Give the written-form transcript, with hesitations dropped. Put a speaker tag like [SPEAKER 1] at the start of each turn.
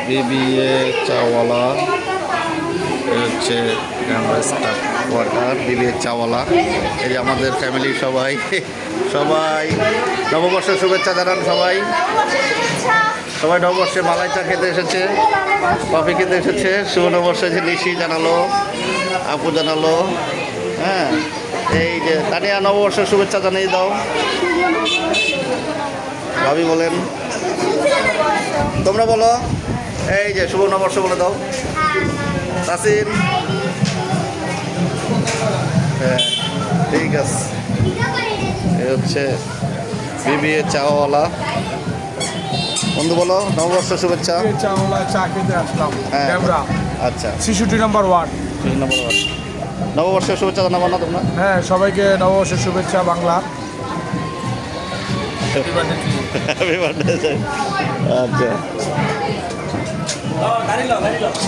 [SPEAKER 1] BBA চাওয়ালা হচ্ছে staff quarter BBA চাওয়ালা। এই যে আমাদের ফ্যামিলি সবাই সবাই নববর্ষের শুভেচ্ছা জানান। সবাই সবাই নববর্ষে মালাই চা খেতে এসেছে, কফি খেতে এসেছে। শুভ নববর্ষে যে নিশি জানালো, আপু জানালো। হ্যাঁ, এই যে তানিয়া নববর্ষের শুভেচ্ছা জানিয়ে দাও। ভাবি বলেন, তোমরা বলো। এই যে শুভ নববর্ষ বলে দাও তাসিন। হ্যাঁ ঠিক আছে। এ হচ্ছে বিবিএ চাওয়ালা। বন্ধু বলো নববর্ষের শুভেচ্ছা।
[SPEAKER 2] চাওয়ালা চা খেতে আসলাম।
[SPEAKER 1] হ্যাঁ
[SPEAKER 2] ক্যামেরা
[SPEAKER 1] আচ্ছা
[SPEAKER 2] 66 নম্বর ওয়ার্ড।
[SPEAKER 1] নববর্ষের শুভেচ্ছা জানাবো না তোমরা?
[SPEAKER 2] হ্যাঁ, সবাইকে নববর্ষের শুভেচ্ছা বাংলা।
[SPEAKER 1] Happy birthday. আচ্ছা